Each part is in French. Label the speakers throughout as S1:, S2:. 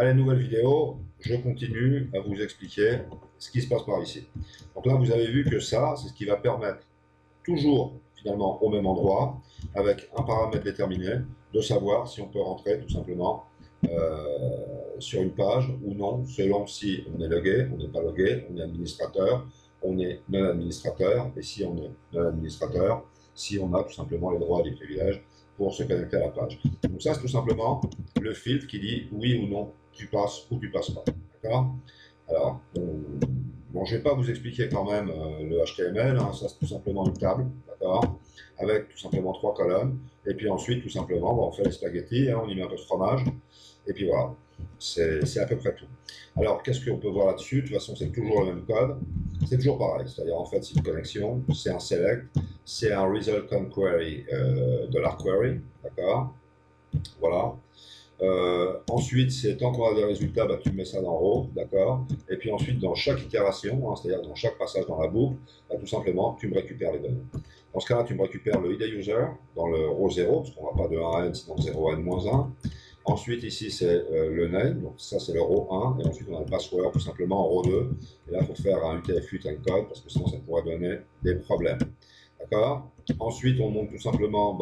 S1: Allez, nouvelle vidéo, je continue à vous expliquer ce qui se passe par ici. Donc là, vous avez vu que ça, c'est ce qui va permettre, toujours finalement au même endroit, avec un paramètre déterminé, de savoir si on peut rentrer tout simplement sur une page ou non, selon si on est logué, on n'est pas logué, on est administrateur, on est non administrateur, et si on est non administrateur, si on a tout simplement les droits et les privilèges pour se connecter à la page. Donc ça, c'est tout simplement le filtre qui dit oui ou non, tu passes ou tu passes pas. D'accord? Alors, bon, je ne vais pas vous expliquer quand même le HTML, hein, ça c'est tout simplement une table, d'accord, avec tout simplement 3 colonnes, et puis ensuite, tout simplement, bon, on fait les spaghettis, hein, on y met un peu de fromage, et puis voilà, c'est à peu près tout. Alors, qu'est-ce qu'on peut voir là-dessus? De toute façon, c'est toujours le même code, c'est toujours pareil, c'est-à-dire en fait, c'est une connexion, c'est un select, c'est un result on query $query, d'accord, voilà. Ensuite, c'est tant qu'on a des résultats, bah, tu mets ça dans row, d'accord. Et puis ensuite, dans chaque itération, hein, c'est-à-dire dans chaque passage dans la boucle, bah, tout simplement, tu me récupères les données. Dans ce cas-là, tu me récupères le ID user dans le row 0, parce qu'on ne va pas de 1 à n, sinon 0 à n-1. Ensuite, ici, c'est le name, donc ça, c'est le row 1. Et ensuite, on a le password, tout simplement, en row 2. Et là, il faut faire un UTF-8 encode, parce que sinon, ça pourrait donner des problèmes. D'accord. Ensuite, on monte tout simplement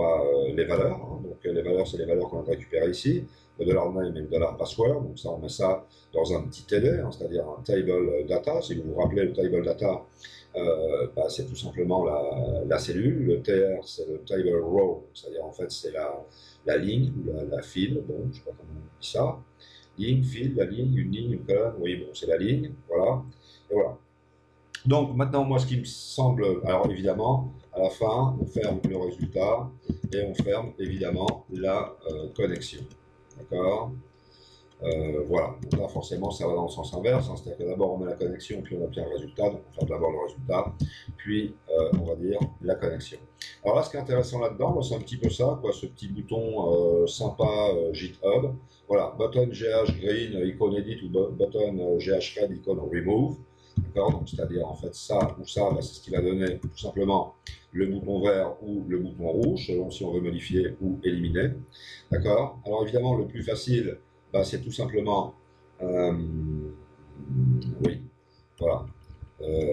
S1: les valeurs. Hein. Donc, les valeurs, c'est les valeurs qu'on a récupérées ici, le $name et le $password. Donc, ça, on met ça dans un petit TD, hein, c'est-à-dire un table data. Si vous vous rappelez, le table data, c'est tout simplement la cellule. Le TR, c'est le table row, c'est-à-dire en fait, c'est la ligne ou la file. Bon, je ne sais pas comment on dit ça. Ligne, file, la ligne, une ligne, une colonne. Oui, bon, c'est la ligne. Voilà. Et voilà. Donc maintenant, moi, ce qui me semble, alors évidemment, à la fin, on ferme le résultat et on ferme évidemment la connexion. D'accord. Voilà. Donc là, forcément, ça va dans le sens inverse. Hein, c'est-à-dire que d'abord, on met la connexion, puis on obtient le résultat. Donc, on ferme d'abord le résultat, puis, on va dire, la connexion. Alors là, ce qui est intéressant là-dedans, c'est un petit peu ça, quoi, ce petit bouton sympa GitHub. Voilà, button GH green, icône edit, ou button GH red, icône remove. Donc, c'est-à-dire en fait ça ou ça, c'est ce qui va donner tout simplement le bouton vert ou le bouton rouge, selon si on veut modifier ou éliminer. D'accord. Alors évidemment, le plus facile, c'est tout simplement, oui, voilà,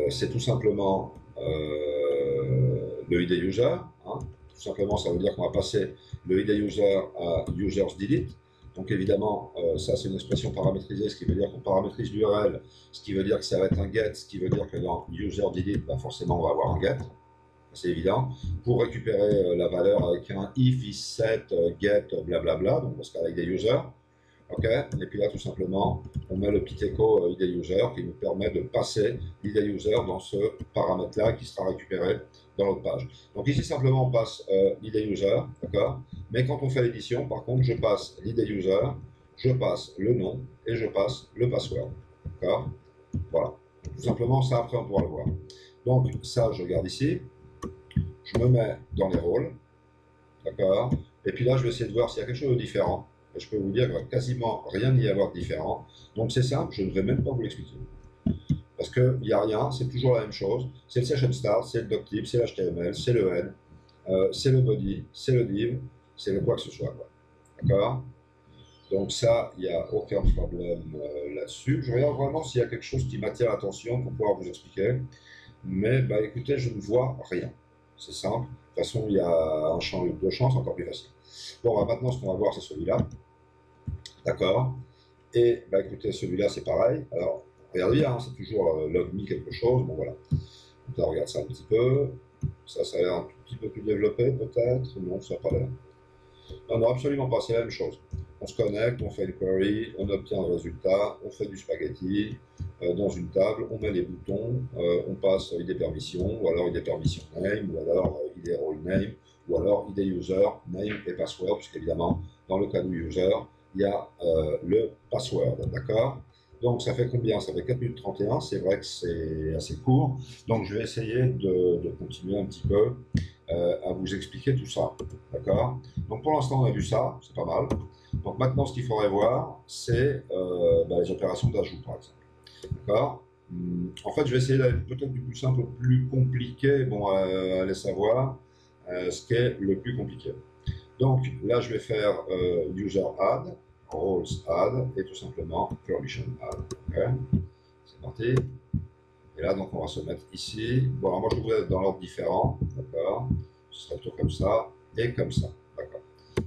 S1: c'est tout simplement le ID user. Hein. Tout simplement, ça veut dire qu'on va passer le ID user à users delete. Donc évidemment, ça c'est une expression paramétrisée, ce qui veut dire qu'on paramétrise l'URL, ce qui veut dire que ça va être un get, ce qui veut dire que dans user delete, forcément on va avoir un get, c'est évident, pour récupérer la valeur avec un if, is, set, get, blablabla, donc dans ce cas-là, ID user. Ok, et puis là, tout simplement, on met le petit écho ID user qui nous permet de passer l'ID user dans ce paramètre-là qui sera récupéré dans notre page. Donc ici, simplement, on passe l'ID user, d'accord. Mais quand on fait l'édition, par contre, je passe l'ID user, je passe le nom et je passe le password, d'accord. Voilà. Tout simplement, ça, après, on pourra le voir. Donc, ça, je garde ici. Je me mets dans les rôles, d'accord. Et puis là, je vais essayer de voir s'il y a quelque chose de différent. Et je peux vous dire qu'il ne va quasiment rien y avoir de différent. Donc c'est simple, je ne vais même pas vous l'expliquer. Parce qu'il n'y a rien, c'est toujours la même chose. C'est le session start, c'est le doctype, c'est l'HTML, c'est le head, c'est le body, c'est le div, c'est le quoi que ce soit. D'accord. Donc ça, il n'y a aucun problème là-dessus. Je regarde vraiment s'il y a quelque chose qui m'attire l'attention pour pouvoir vous expliquer. Mais écoutez, je ne vois rien. C'est simple. De toute façon, il y a un champ, deux champs, c'est encore plus facile. Bon, maintenant, ce qu'on va voir, c'est celui-là. D'accord. Et écoutez, celui-là, c'est pareil. Alors, regardez bien, c'est toujours log.me quelque chose. Bon, voilà. Donc là, on regarde ça un petit peu. Ça a l'air un petit peu plus développé, peut-être. Non, ça n'a pas l'air. Non, absolument pas. C'est la même chose. On se connecte, on fait une query, on obtient le résultat, on fait du spaghetti dans une table, on met les boutons, on passe ID permission, ou alors ID permission name, ou alors ID role name, ou alors ID user, name et password, puisqu'évidemment, dans le cas du user, il y a le password, d'accord. Donc ça fait combien? Ça fait 4 minutes 31, c'est vrai que c'est assez court, donc je vais essayer de continuer un petit peu à vous expliquer tout ça, d'accord. Donc pour l'instant on a vu ça, c'est pas mal. Donc maintenant ce qu'il faudrait voir, c'est les opérations d'ajout par exemple, d'accord. En fait je vais essayer d'aller peut-être du plus simple au plus compliqué, bon allez savoir ce qui est le plus compliqué. Donc là je vais faire user add, roles add et tout simplement permission add. Okay. C'est parti. Et là, donc, on va se mettre ici. Bon, alors moi, je voudrais être dans l'ordre différent. D'accord. Ce serait plutôt comme ça et comme ça. D'accord.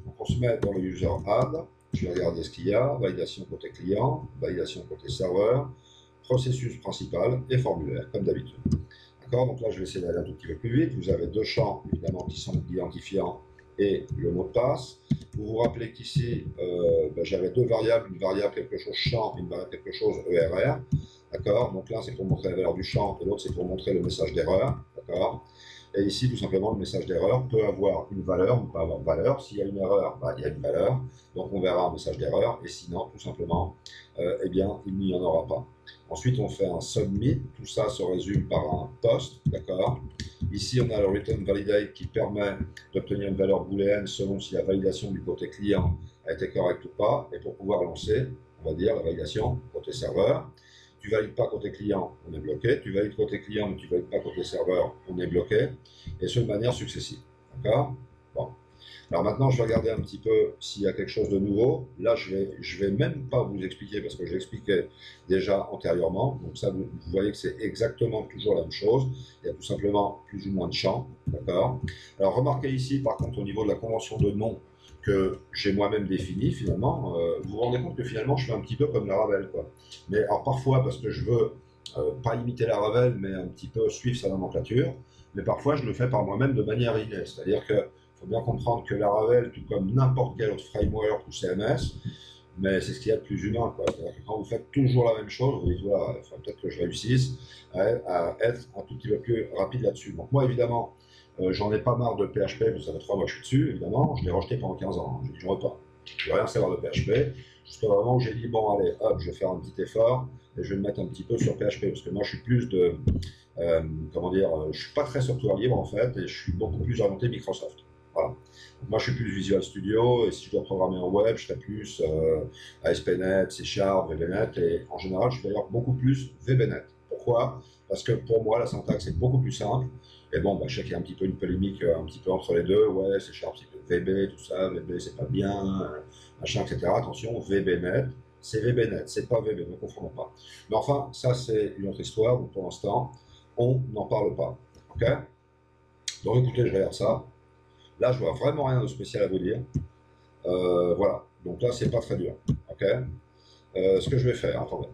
S1: Donc, on se met dans le user add. Je vais regarder ce qu'il y a. Validation côté client, validation côté serveur, processus principal et formulaire, comme d'habitude. D'accord. Donc là, je vais essayer d'aller un tout petit peu plus vite. Vous avez deux champs, évidemment, qui sont l'identifiant et le mot de passe. Vous vous rappelez qu'ici, j'avais deux variables, une variable quelque chose champ, une variable quelque chose ERR. D'accord. Donc là, c'est pour montrer la valeur du champ et l'autre, c'est pour montrer le message d'erreur. D'accord. Et ici, tout simplement, le message d'erreur peut avoir une valeur, ne pas avoir de valeur. S'il y a une erreur, il y a une valeur. Donc, on verra un message d'erreur. Et sinon, tout simplement, eh bien, il n'y en aura pas. Ensuite, on fait un submit. Tout ça se résume par un post. D'accord. Ici, on a le return validate qui permet d'obtenir une valeur booléenne selon si la validation du côté client a été correcte ou pas. Et pour pouvoir lancer, on va dire, la validation côté serveur. Tu valides pas côté client, on est bloqué. Tu valides côté client, mais tu valides pas côté serveur, on est bloqué. Et ce de manière successive. D'accord. Bon. Alors maintenant, je vais regarder un petit peu s'il y a quelque chose de nouveau. Là, je vais même pas vous expliquer parce que je l'expliquais déjà antérieurement. Donc ça, vous voyez que c'est exactement toujours la même chose. Il y a tout simplement plus ou moins de champs. D'accord. Alors remarquez ici, par contre, au niveau de la convention de nom, que j'ai moi-même défini finalement, vous vous rendez compte que finalement je fais un petit peu comme Laravel, quoi. Mais alors parfois parce que je veux pas imiter Laravel, mais un petit peu suivre sa nomenclature, mais parfois je le fais par moi-même de manière innée, c'est-à-dire que faut bien comprendre que Laravel, tout comme n'importe quel autre framework ou CMS, mais c'est ce qu'il y a de plus humain, quoi. C'est-à-dire que quand vous faites toujours la même chose, vous dites voilà, il faudrait peut-être que je réussisse à être un tout petit peu plus rapide là-dessus. Donc moi évidemment, j'en ai pas marre de PHP, ça fait 3 mois que je suis dessus, évidemment. Je l'ai rejeté pendant 15 ans. J'ai dit, je repars. Je ne veux rien savoir de PHP. Jusqu'au moment où j'ai dit, bon, allez, hop, je vais faire un petit effort et je vais me mettre un petit peu sur PHP. Parce que moi, je suis plus de. Comment dire, je suis pas très software libre, en fait, et je suis beaucoup plus orienté Microsoft. Voilà. Donc, moi, je suis plus Visual Studio, et si je dois programmer en web, je serai plus ASP.NET, C#, VB.NET, et en général, je suis d'ailleurs beaucoup plus VB.NET. Pourquoi? Parce que pour moi, la syntaxe est beaucoup plus simple. Et bon, je sais qu'il y a un petit peu une polémique un petit peu entre les deux. Ouais, c'est Sharp, c'est VB, tout ça, VB, c'est pas bien, machin, etc. Attention, VB.NET, c'est VB.NET, c'est pas VB, ne confondons pas. Mais enfin, ça, c'est une autre histoire. Donc, pour l'instant, on n'en parle pas. OK? Donc, écoutez, je regarde ça. Là, je vois vraiment rien de spécial à vous dire. Voilà. Donc là, c'est pas très dur. OK? Ce que je vais faire, attendez.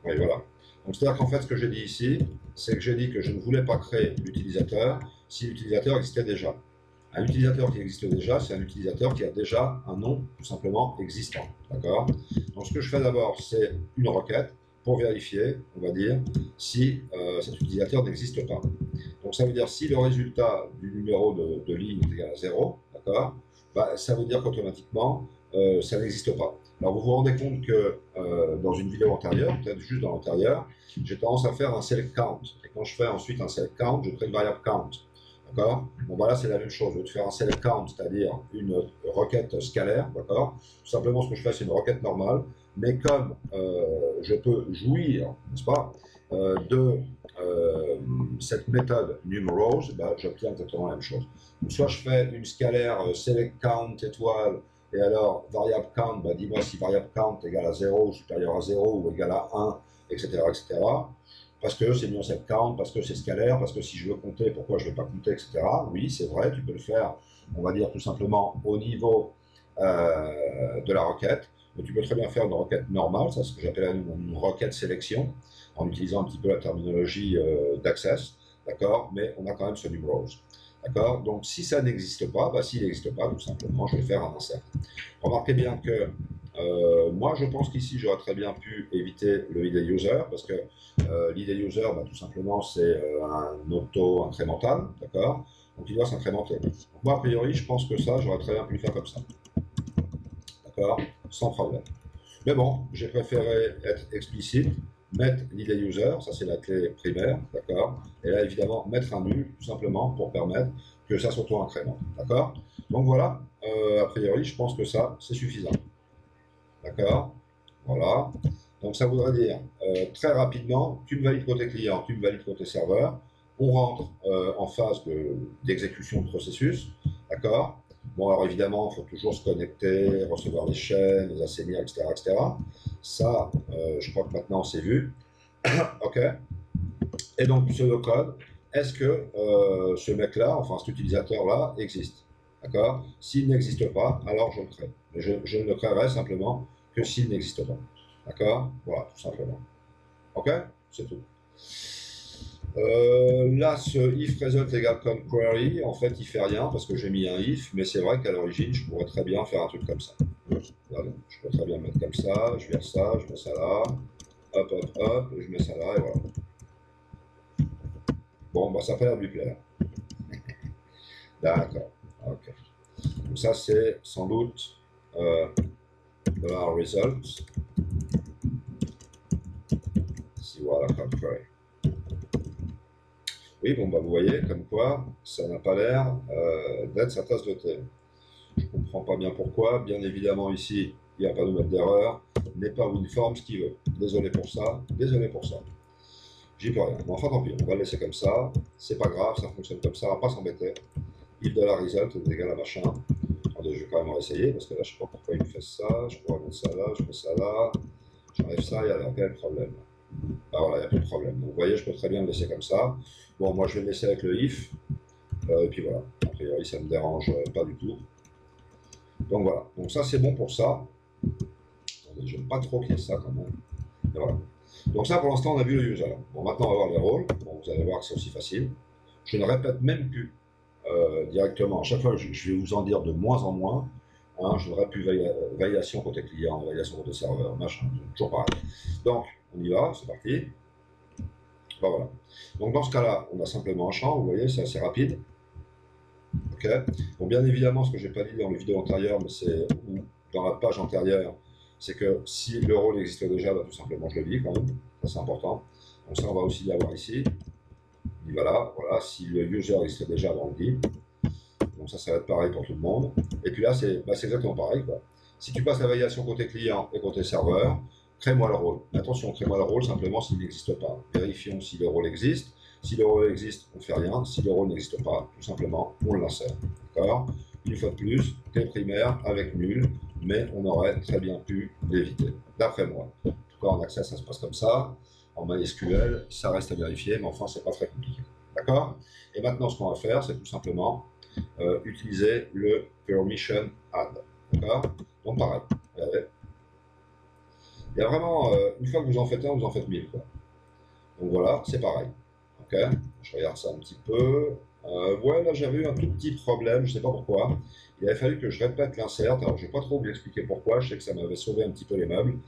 S1: Oui, voilà. Donc, c'est-à-dire qu'en fait, ce que j'ai dit ici, c'est que j'ai dit que je ne voulais pas créer l'utilisateur si l'utilisateur existait déjà. Un utilisateur qui existe déjà, c'est un utilisateur qui a déjà un nom tout simplement existant. D'accord? Donc, ce que je fais d'abord, c'est une requête pour vérifier, on va dire, si cet utilisateur n'existe pas. Donc, ça veut dire si le résultat du numéro de ligne est égal à 0, d'accord? Ça veut dire qu'automatiquement, ça n'existe pas. Alors, vous vous rendez compte que dans une vidéo antérieure, peut-être juste dans l'antérieure, j'ai tendance à faire un select count. Et quand je fais ensuite un select count, je crée une variable count. D'accord? Bon, là, c'est la même chose. Je vais te faire un select count, c'est-à-dire une requête scalaire. D'accord? Tout simplement, ce que je fais, c'est une requête normale. Mais comme je peux jouir, n'est-ce pas, de cette méthode numerals, j'obtiens exactement la même chose. Donc, soit je fais une scalaire select count étoile, et alors variable count, dis-moi si variable count égale à 0, supérieur à 0 ou égal à 1, etc. etc. Parce que c'est mis en set count, parce que c'est scalaire, parce que si je veux compter, pourquoi je ne vais pas compter, etc. Oui, c'est vrai, tu peux le faire, on va dire tout simplement au niveau de la requête. Mais tu peux très bien faire une requête normale, ça c'est ce que j'appelle une requête sélection, en utilisant un petit peu la terminologie d'Access, d'accord? Mais on a quand même ce numerals, d'accord? Donc si ça n'existe pas, s'il n'existe pas, tout simplement, je vais faire un insert. Remarquez bien que moi, je pense qu'ici, j'aurais très bien pu éviter le ID user, parce que l'ID user, tout simplement, c'est un auto-incrémental, d'accord? Donc il doit s'incrémenter. Moi, a priori, je pense que ça, j'aurais très bien pu le faire comme ça. D'accord? Sans problème. Mais bon, j'ai préféré être explicite, mettre l'ID user, ça c'est la clé primaire, d'accord? Et là, évidemment, mettre un nul, tout simplement, pour permettre que ça s'auto-incrémente, d'accord? Donc voilà, a priori, je pense que ça, c'est suffisant. D'accord? Voilà. Donc ça voudrait dire, très rapidement, tu me valides côté client, tu me valides côté serveur, on rentre en phase d'exécution de processus, d'accord? Bon, alors évidemment, il faut toujours se connecter, recevoir les chaînes, les assainir, etc., etc. Ça, je crois que maintenant, c'est vu. OK. Et donc, pseudocode, est-ce que ce mec-là, enfin cet utilisateur-là, existe? D'accord? S'il n'existe pas, alors je le crée. Mais je ne le créerai simplement que s'il n'existe pas. D'accord? Voilà, tout simplement. OK? C'est tout. Là, ce if result égale query, en fait, il fait rien parce que j'ai mis un if, mais c'est vrai qu'à l'origine, je pourrais très bien faire un truc comme ça. Voilà, je peux très bien mettre comme ça, je vire ça, je mets ça là, hop, hop, hop, je mets ça là, et voilà. Bon, bah, ça a l'air de lui plaire. D'accord, ok. Donc ça, c'est sans doute $result. Si voilà, query. Oui, bon, bah, vous voyez, comme quoi, ça n'a pas l'air d'être sa tasse de thé. Je ne comprends pas bien pourquoi. Bien évidemment, ici, il n'y a pas de mètre d'erreur. N'est pas WinForm ce qu'il veut. Désolé pour ça. Désolé pour ça. J'y peux rien. Mais enfin, tant pis. On va le laisser comme ça. C'est pas grave. Ça fonctionne comme ça. On va pas s'embêter. If $result est égal à machin. Attendez, je vais quand même essayer parce que là, je ne sais pas pourquoi il me fait ça. Je pourrais mettre ça là. Je mets ça là. J'enlève ça. Il y a quel problème? Ah voilà, il n'y a plus de problème. Donc, vous voyez, je peux très bien le laisser comme ça. Bon, moi, je vais le laisser avec le if. Et puis voilà. A priori, ça ne me dérange pas du tout. Donc voilà, donc ça c'est bon pour ça. J'aime pas trop qu'il y ait ça quand même. Et voilà. Donc ça pour l'instant on a vu le user. Bon maintenant on va voir les rôles. Bon, vous allez voir que c'est aussi facile. Je ne répète même plus directement. À chaque fois je vais vous en dire de moins en moins. Hein, je n'aurai plus validation côté client, validation côté serveur, machin, toujours pareil. Donc on y va, c'est parti. Ben, voilà. Donc dans ce cas-là, on a simplement un champ, vous voyez, c'est assez rapide. Ok. Bon, bien évidemment, ce que je n'ai pas dit dans la vidéo antérieure, mais c'est dans la page antérieure, c'est que si le rôle existe déjà, bah, tout simplement je le dis quand même, ça c'est important. Donc ça on va aussi l'avoir ici. On dit voilà, si le user existe déjà, on le dit. Donc ça va être pareil pour tout le monde. Et puis là, c'est exactement pareil, quoi. Si tu passes la validation côté client et côté serveur, crée-moi le rôle. Attention, crée-moi le rôle simplement s'il n'existe pas. Vérifions si le rôle existe. Si le rôle existe, on ne fait rien. Si le rôle n'existe pas, tout simplement, on l'insère. D'accord? Une fois de plus, clé primaire avec nul, mais on aurait très bien pu l'éviter, d'après moi. En tout cas, en accès, ça se passe comme ça. En MySQL, ça reste à vérifier, mais enfin, c'est pas très compliqué. D'accord? Et maintenant, ce qu'on va faire, c'est tout simplement utiliser le permission add. D'accord? Donc, pareil. Regardez. Il y a vraiment, une fois que vous en faites un, vous en faites 1000. Quoi. Donc voilà, c'est pareil. Ok, je regarde ça un petit peu. Ouais, là j'avais eu un tout petit problème, je ne sais pas pourquoi. Il avait fallu que je répète l'insert. Alors je ne vais pas trop vous expliquer pourquoi, je sais que ça m'avait sauvé un petit peu les meubles.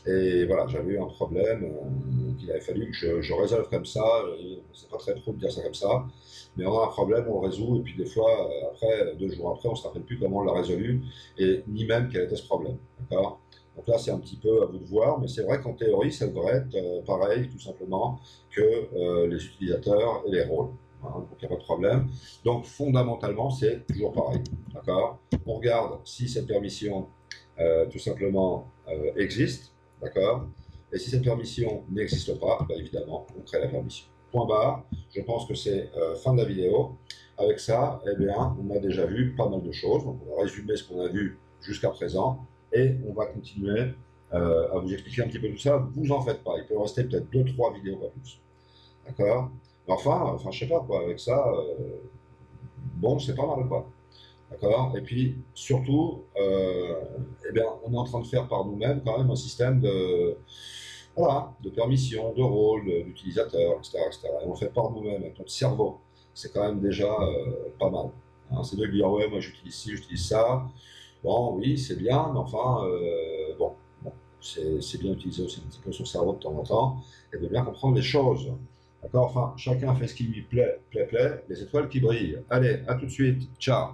S1: Et voilà, j'avais eu un problème qu'il avait fallu que je résolve comme ça. C'est pas très pro de dire ça comme ça. Mais on a un problème, on le résout, et puis des fois, après, 2 jours après, on ne se rappelle plus comment on l'a résolu, et ni même quel était ce problème. D'accord? Donc là, c'est un petit peu à vous de voir, mais c'est vrai qu'en théorie, ça devrait être pareil, tout simplement, que les utilisateurs et les rôles. Hein, donc il n'y a pas de problème. Donc fondamentalement, c'est toujours pareil. D'accord? On regarde si cette permission, tout simplement, existe. D'accord? Et si cette permission n'existe pas, bien évidemment, on crée la permission. Point barre. Je pense que c'est fin de la vidéo. Avec ça, eh bien, on a déjà vu pas mal de choses. Donc on va résumer ce qu'on a vu jusqu'à présent. Et on va continuer à vous expliquer un petit peu tout ça. Vous en faites pas. Il peut rester peut-être 2-3 vidéos, pas plus. D'accord? Enfin, je sais pas quoi. Avec ça, bon, c'est pas mal quoi. D'accord? Et puis surtout, eh bien, on est en train de faire par nous-mêmes quand même un système voilà, de permission, de rôle, d'utilisateur, etc., etc. Et on le fait par nous-mêmes avec notre cerveau. C'est quand même déjà pas mal. Hein, c'est de dire ouais, moi j'utilise ci, j'utilise ça. Bon, oui, c'est bien, mais enfin, bon, c'est bien d'utiliser aussi un petit peu son cerveau de temps en temps et de bien comprendre les choses. D'accord? Enfin, chacun fait ce qui lui plaît, les étoiles qui brillent. Allez, à tout de suite. Ciao!